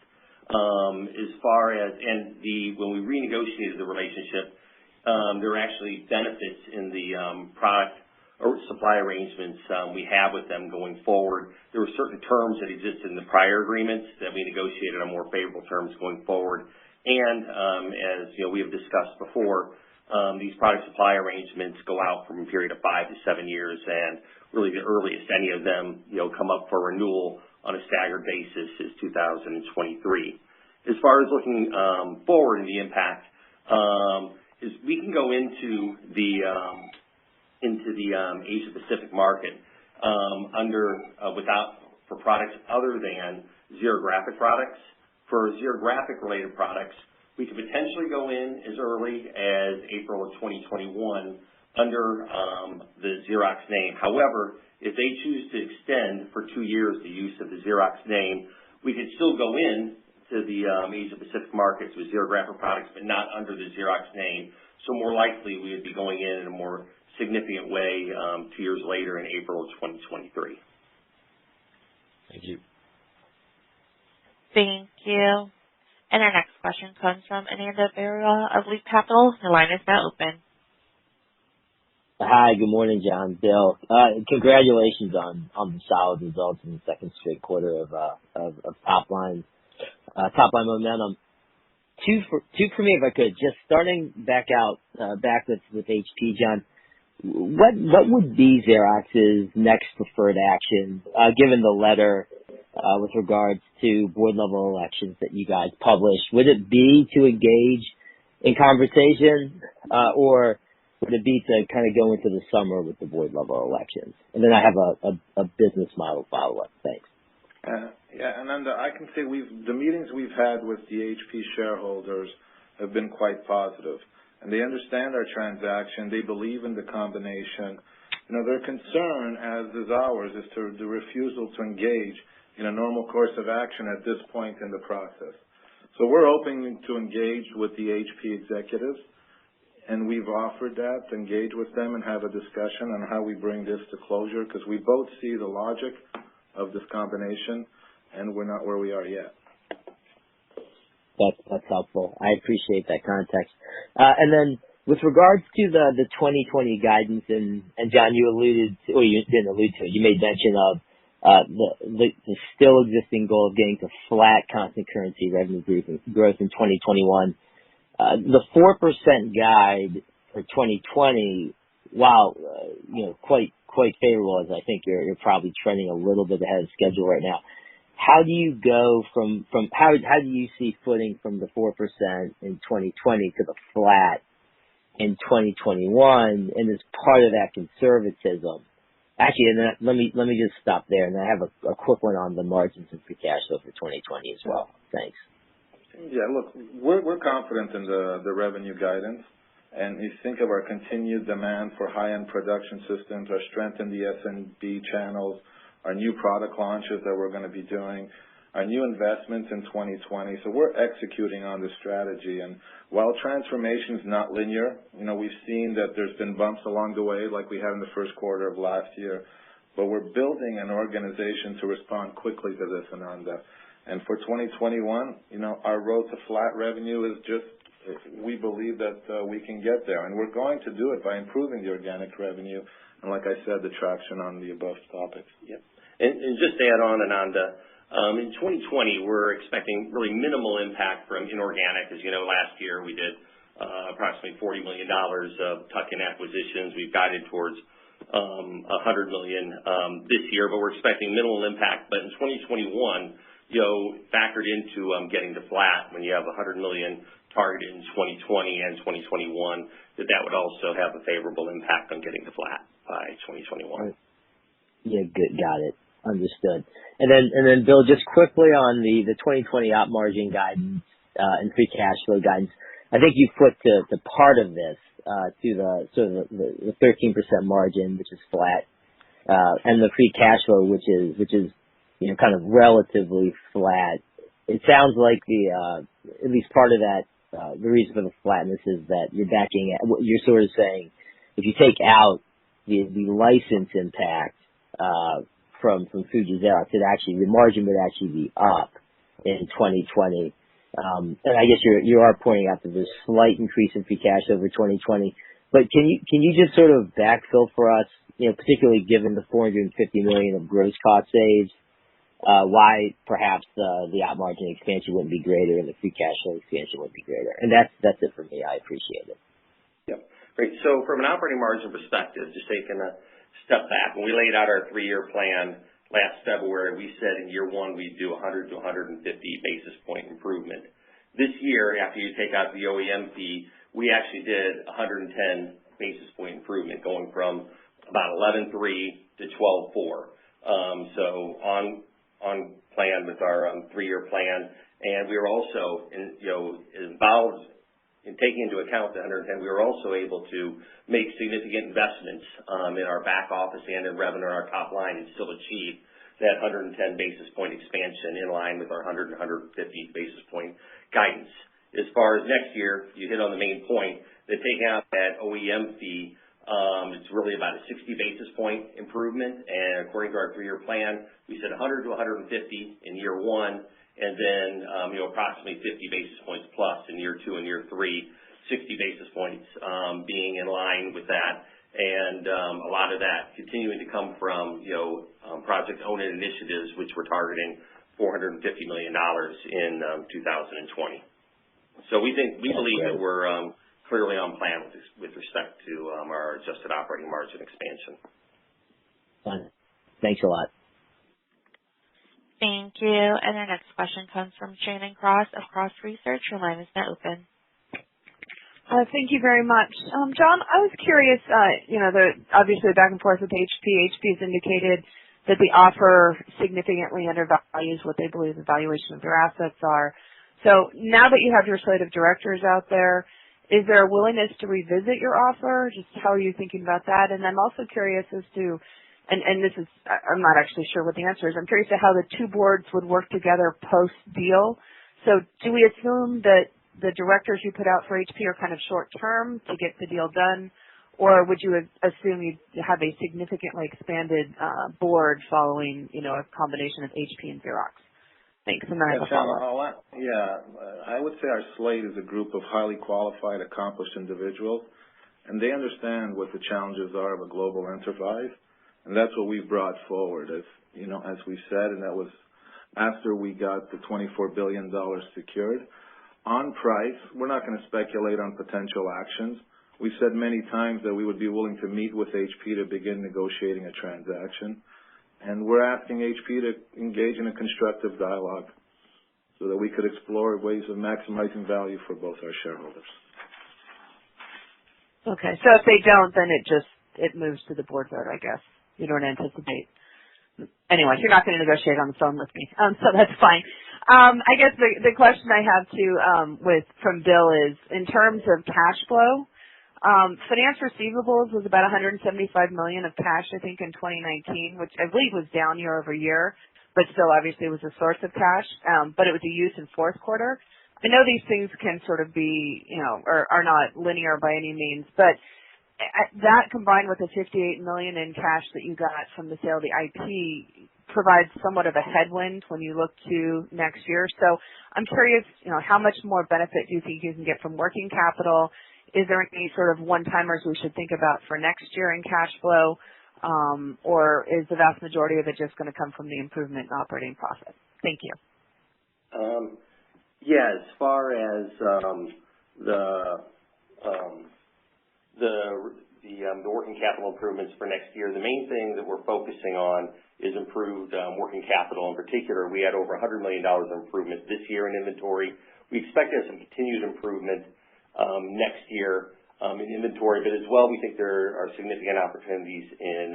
When we renegotiated the relationship, there were actually benefits in the product or supply arrangements we have with them going forward. There were certain terms that existed in the prior agreements that we negotiated on more favorable terms going forward. And as we have discussed before, these product supply arrangements go out from a period of 5 to 7 years, and really the earliest any of them come up for renewal on a staggered basis is 2023. As far as looking forward in the impact, is we can go into the Asia Pacific market for products other than xerographic products. For xerographic related products, we could potentially go in as early as April of 2021 under the Xerox name. However, if they choose to extend for 2 years the use of the Xerox name, we could still go in to the Asia Pacific markets with xerographic products, but not under the Xerox name. So more likely we would be going in a more significant way 2 years later in April of 2023. Thank you. Thank you. And our next question comes from Ananda Baruah of Leap Capital. Your line is now open. Hi, good morning, John, Bill. Congratulations on the solid results in the second straight quarter of top line momentum. Two for me, if I could. Just starting back with HP, John. What would be Xerox's next preferred action, given the letter with regards to board level elections that you guys published? Would it be to engage in conversation, or would it be to kind of go into the summer with the board level elections? And then I have a business model follow-up. Thanks. And I can say the meetings we've had with the HP shareholders have been quite positive. And they understand our transaction. They believe in the combination. Their concern, as is ours, is the refusal to engage in a normal course of action at this point in the process. So we're open to engage with the HP executives, and we've offered that, to engage with them and have a discussion on how we bring this to closure, because we both see the logic of this combination, and we're not where we are yet. That's helpful. I appreciate that context. And then with regards to the 2020 guidance, and John, you alluded to, or you didn't allude to it, you made mention of the still existing goal of getting to flat constant currency revenue growth in 2021. The 4% guide for 2020, while quite favorable, as I think you're probably trending a little bit ahead of schedule right now. How do you go from how do you see footing from the 4% in 2020 to the flat in 2021? And as part of that conservatism, actually, and then let me just stop there, and I have a quick one on the margins and free cash flow for 2020 as well. Thanks. Yeah, look, we're confident in the revenue guidance, and you think of our continued demand for high-end production systems, our strength in the SMB channels, our new product launches that we're going to be doing, our new investments in 2020. So we're executing on the strategy. And while transformation is not linear, we've seen that there's been bumps along the way, like we had in the first quarter of last year. But we're building an organization to respond quickly to this, Ananda. And for 2021, our road to flat revenue is we believe that we can get there. And we're going to do it by improving the organic revenue. And like I said, the traction on the above topics. Yep. And just to add on, Ananda, in 2020, we're expecting really minimal impact from inorganic. As you know, last year we did approximately $40 million of tuck-in acquisitions. We've guided towards $100 million this year, but we're expecting minimal impact. But in 2021, factored into getting to flat when you have $100 million targeted in 2020 and 2021, that would also have a favorable impact on getting to flat by 2021. Yeah, good, got it. Understood. And then Bill, just quickly on the 2020 op margin guidance and free cash flow guidance. I think you put to part of this to the 13% margin, which is flat, and the free cash flow, which is kind of relatively flat. It sounds like at least part of that the reason for the flatness is that you're sort of saying if you take out the license impact from Fuji Xerox, the margin would actually be up in 2020. And I guess you are pointing out that there's a slight increase in free cash over 2020. But can you just sort of backfill for us, particularly given the $450 million of gross cost saves, why perhaps the op margin expansion wouldn't be greater and the free cash flow expansion would be greater? And that's it for me. I appreciate it. Yep. Great. So from an operating margin perspective, just taking a step back, when we laid out our 3-year plan last February, we said in year one we'd do 100 to 150 basis point improvement. This year, after you take out the OEM fee, we actually did 110 basis point improvement, going from about 11.3 to 12.4. So on plan with our 3-year plan, and we were also involved in taking into account the 110. We were also able to make significant investments in our back office and in revenue on our top line, and still achieve that 110 basis point expansion in line with our 100 and 150 basis point guidance. As far as next year, you hit on the main point that taking out that OEM fee, it's really about a 60 basis point improvement. And according to our 3-year plan, we said 100 to 150 in year one, and then approximately 50 basis points plus in year 2 and year 3, 60 basis points being in line with that. And a lot of that continuing to come from Project Own It initiatives, which we're targeting $450 million in 2020. So we believe that we're clearly on plan with respect to our adjusted operating margin expansion. Fine. Thanks a lot. Thank you. And our next question comes from Shannon Cross of Cross Research. Your line is now open. Thank you very much. John, I was curious, obviously back and forth with HP. HP has indicated that the offer significantly undervalues what they believe the valuation of their assets are. So now that you have your slate of directors out there, is there a willingness to revisit your offer? Just how are you thinking about that? And I'm also curious as to, and this is, I'm not actually sure what the answer is. I'm curious to how the two boards would work together post-deal. So do we assume that the directors you put out for HP are kind of short-term to get the deal done, or would you assume you'd have a significantly expanded board following, a combination of HP and Xerox? Thanks. And then I have a follow-up. I would say our slate is a group of highly qualified, accomplished individuals, and they understand what the challenges are of a global enterprise, and that's what we've brought forward. As as we said, and that was after we got the $24 billion secured. On price, we're not going to speculate on potential actions. We've said many times that we would be willing to meet with HP to begin negotiating a transaction. And we're asking HP to engage in a constructive dialogue so that we could explore ways of maximizing value for both our shareholders. Okay, so if they don't, then it moves to the board vote, I guess. You don't anticipate. Anyway, you're not going to negotiate on the phone with me, so that's fine. I guess the question I have from Bill is, in terms of cash flow, finance receivables was about $175 million of cash, I think, in 2019, which I believe was down year over year, but still obviously was a source of cash, but it was a use in fourth quarter. I know these things can sort of be, or are not linear by any means, but that combined with the $58 million in cash that you got from the sale of the IP provides somewhat of a headwind when you look to next year. So I'm curious, how much more benefit do you think you can get from working capital? Is there any sort of one-timers we should think about for next year in cash flow? Or is the vast majority of it just going to come from the improvement in operating profit? Thank you. Yeah, as far as the working capital improvements for next year, the main thing that we're focusing on is improved working capital. In particular, we had over $100 million of improvement this year in inventory. We expect to have some continued improvement next year in inventory, but as well, we think there are significant opportunities in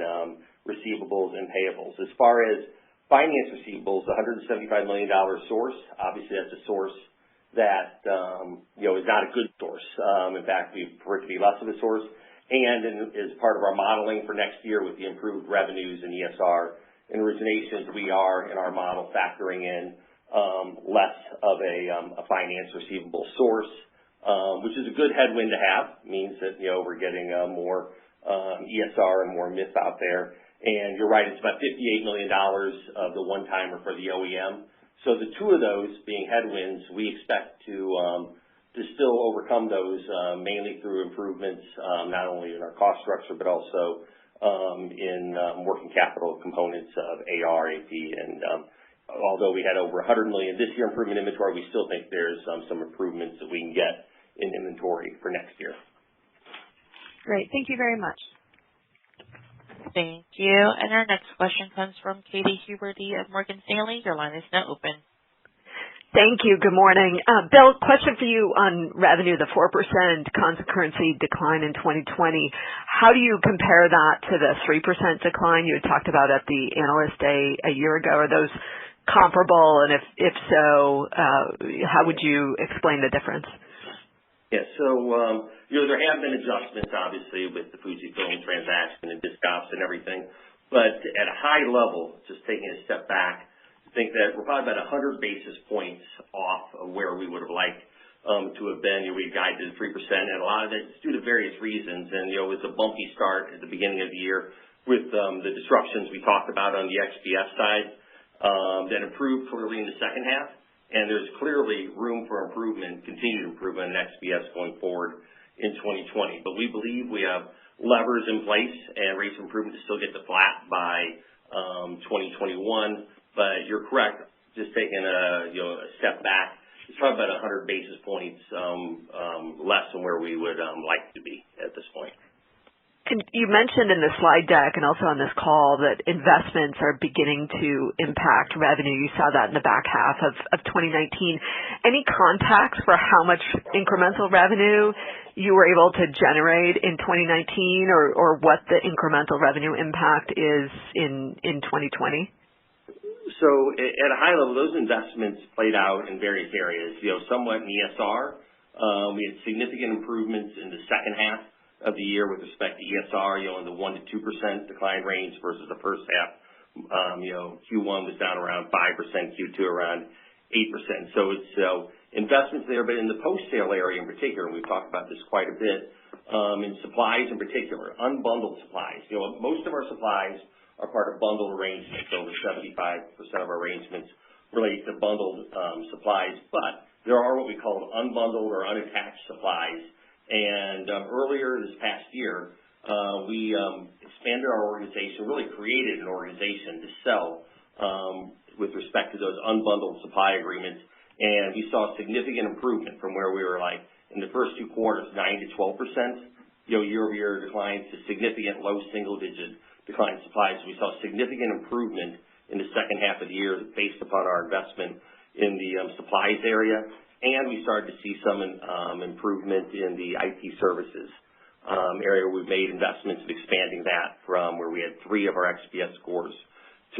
receivables and payables. As far as finance receivables, the $175 million source, obviously that's a source that is not a good source. In fact, we prefer it to be less of a source. And as part of our modeling for next year with the improved revenues in ESR and originations, we are in our model factoring in less of a finance receivable source, which is a good headwind to have. It means that we're getting more ESR and more MIF out there. And you're right, it's about $58 million of the one-timer for the OEM. So the two of those being headwinds, we expect to still overcome those mainly through improvements not only in our cost structure but also in working capital components of AR, AP, and although we had over $100 million this year improvement in inventory, we still think there's some improvements that we can get in inventory for next year. Great. Thank you very much. Thank you. And our next question comes from Katy Huberty of Morgan Stanley. Your line is now open. Thank you. Good morning. Bill, question for you on revenue, the 4% constant currency decline in 2020. How do you compare that to the 3% decline you had talked about at the Analyst Day a year ago? Are those comparable? And if so, how would you explain the difference? Yeah, so there have been adjustments, obviously, with the Fujifilm transaction and disc ops and everything. But at a high level, just taking a step back, I think that we're probably about 100 basis points off of where we would have liked to have been. We guided 3%, and a lot of it is due to various reasons. And, it was a bumpy start at the beginning of the year with the disruptions we talked about on the XPS side that improved clearly in the second half. And there's clearly room for improvement, continued improvement in XPS going forward in 2020. But we believe we have levers in place and rates of improvement to still get to flat by 2021. But you're correct. Just taking a step back, it's probably about 100 basis points less than where we would like to be at this point. You mentioned in the slide deck and also on this call that investments are beginning to impact revenue. You saw that in the back half of 2019. Any context for how much incremental revenue you were able to generate in 2019 or what the incremental revenue impact is in 2020? So at a high level, those investments played out in various areas. Somewhat in ESR. We had significant improvements in the second half of the year with respect to ESR, in the 1% to 2% decline range versus the first half. Q1 was down around 5%, Q2 around 8%. So investments there, but in the post-sale area in particular, and we've talked about this quite a bit, in supplies in particular, unbundled supplies. Most of our supplies are part of bundled arrangements. Over 75% of our arrangements relate to bundled supplies, but there are what we call unbundled or unattached supplies. And earlier this past year, we expanded our organization, really created an organization to sell with respect to those unbundled supply agreements, and we saw significant improvement from where we were like in the first 2 quarters, 9 to 12%, year-over-year declines to significant low single-digit decline in supplies. We saw significant improvement in the second half of the year based upon our investment in the supplies area, and we started to see some improvement in the IT services area. We've made investments in expanding that from where we had 3 of our XPS scores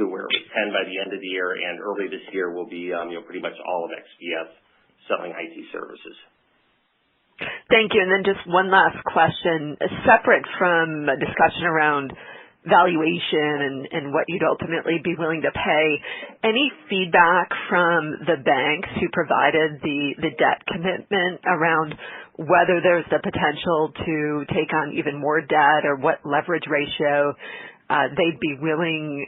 to where it was 10 by the end of the year, and early this year will be pretty much all of XPS selling IT services. Thank you. And then just one last question, separate from a discussion around valuation and what you'd ultimately be willing to pay. Any feedback from the banks who provided the debt commitment around whether there's the potential to take on even more debt or what leverage ratio they'd be willing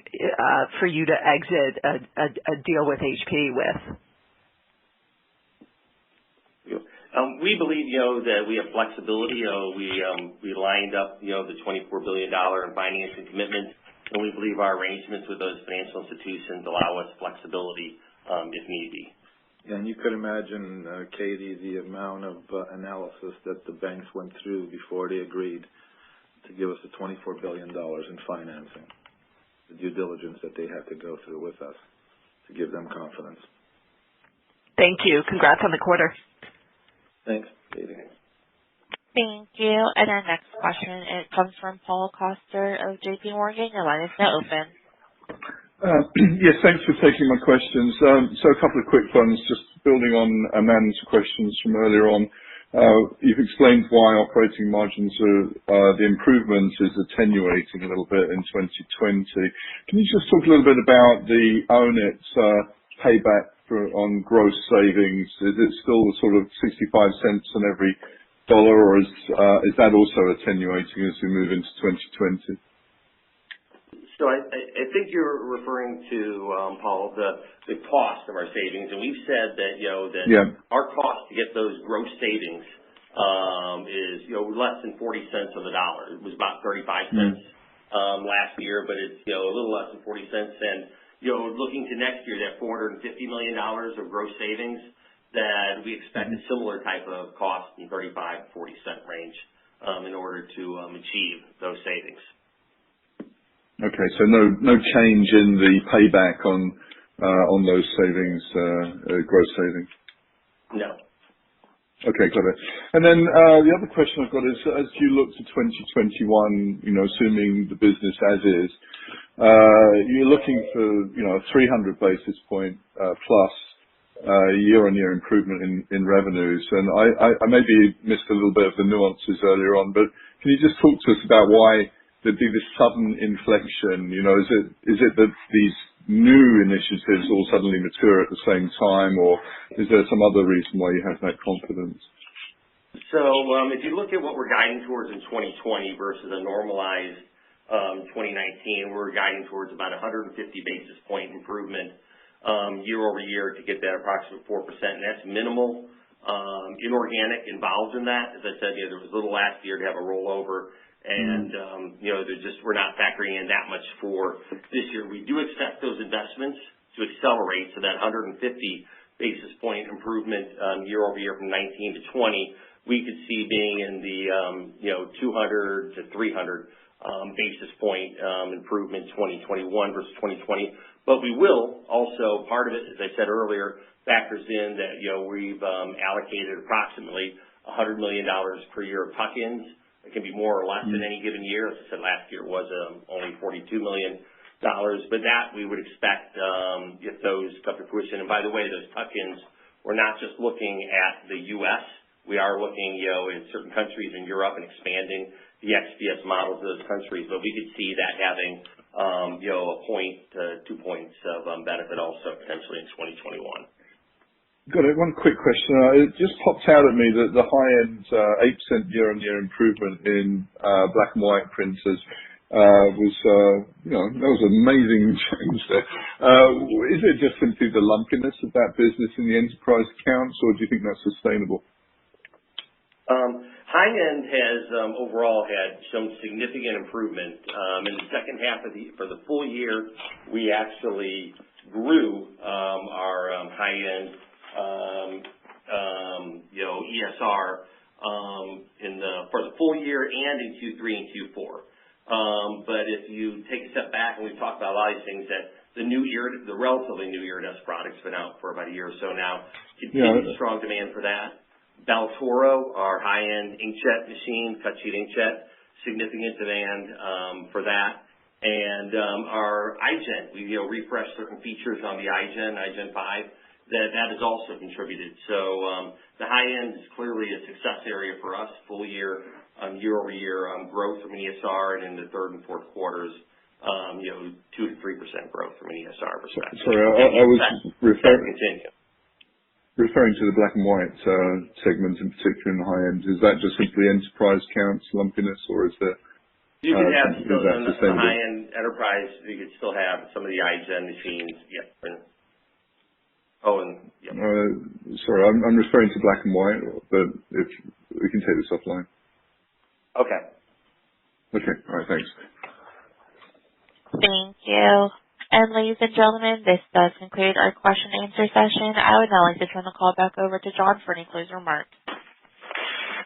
for you to exit a deal with HP with? We believe, that we have flexibility. We lined up, the $24 billion in financing commitments, and we believe our arrangements with those financial institutions allow us flexibility if need be. Yeah, and you could imagine, Katie, the amount of analysis that the banks went through before they agreed to give us the $24 billion in financing, the due diligence that they had to go through with us to give them confidence. Thank you. Congrats on the quarter. Thanks, Katie. Thank you. And our next question, it comes from Paul Coster of J.P. Morgan. Your line is now open. Yes, thanks for taking my questions. So a couple of quick ones, just building on Amanda's questions from earlier on. You've explained why operating margins are, the improvement is attenuating a little bit in 2020. Can you just talk a little bit about the own it payback on gross savings? Is it still sort of 65 cents on every dollar, or is that also attenuating as we move into 2020? So I think you're referring to, Paul, the cost of our savings, and we've said that, our cost to get those gross savings is, less than 40 cents on the dollar. It was about 35 cents last year, but it's, a little less than 40 cents. And, looking to next year, that $450 million of gross savings, that we expect a similar type of cost in 35 to 40 cent range in order to achieve those savings. Okay, so no change in the payback on those savings, gross savings? No. Okay, got it. And then the other question I've got is, as you look to 2021, assuming the business as is, you're looking for, 300 basis point plus year-on-year improvement in revenues. And I maybe missed a little bit of the nuances earlier on, but can you just talk to us about why there'd be this sudden inflection? Is it that these new initiatives all suddenly mature at the same time, or is there some other reason why you have that confidence? So if you look at what we're guiding towards in 2020 versus a normalized 2019, we're guiding towards about 150 basis point improvement year over year to get that approximate 4%, and that's minimal inorganic involved in that. As I said, there was a little last year to have a rollover, and we're not factoring in that much for this year. We do expect those investments to accelerate, so that 150 basis point improvement year over year from 19 to 20, we could see being in the 200 to 300 basis point improvement 2021 versus 2020. But we will also, part of it, as I said earlier, factors in that we've allocated approximately $100 million per year of tuck-ins. It can be more or less in any given year. As I said, last year it was only $42 million. But that we would expect if those come to fruition. And by the way, those tuck-ins, we're not just looking at the U.S. We are looking, in certain countries in Europe and expanding the XPS models of those countries. But we could see that having, a point to 2 points of benefit also potentially in 2021. Got it. One quick question. It just popped out at me that the high-end 8% year-on-year improvement in black and white printers was, that was an amazing change there. Is it just simply the lumpiness of that business in the enterprise accounts, or do you think that's sustainable? High-end has overall had shown significant improvement. In the second half for the full year, we actually grew our high-end ESR for the full year and in Q3 and Q4. But if you take a step back, and we've talked about a lot of these things, that the relatively new Iridesce product's been out for about a year or so now. Continued strong demand for that. Baltoro, our high-end inkjet machine, cut sheet inkjet, significant demand for that. And our iGen, we refreshed certain features on the iGen 5, that has also contributed. So the high-end is clearly a success area for us, full year, year-over-year growth from ESR, and in the third and fourth quarters, 2 to 3% growth from an ESR perspective. Sorry, I was referring to the black and white segment in particular in the high end. Is that just simply enterprise counts, lumpiness, or is there? You could have still in the high end enterprise. You could still have some of the iGen machines. Sorry, I'm referring to black and white, but if we can take this offline. Okay. Okay. All right. Thanks. Thank you. And ladies and gentlemen, this does conclude our question and answer session. I would now like to turn the call back over to John for any closing remarks.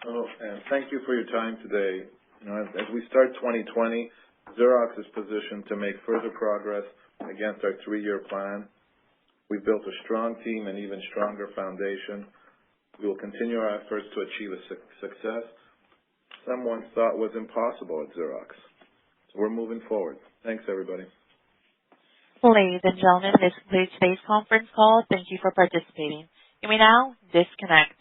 And thank you for your time today. As we start 2020, Xerox is positioned to make further progress against our 3-year plan. We've built a strong team and even stronger foundation. We will continue our efforts to achieve a success some once thought was impossible at Xerox. So we're moving forward. Thanks, everybody. Ladies and gentlemen, this concludes today's conference call. Thank you for participating. You may now disconnect.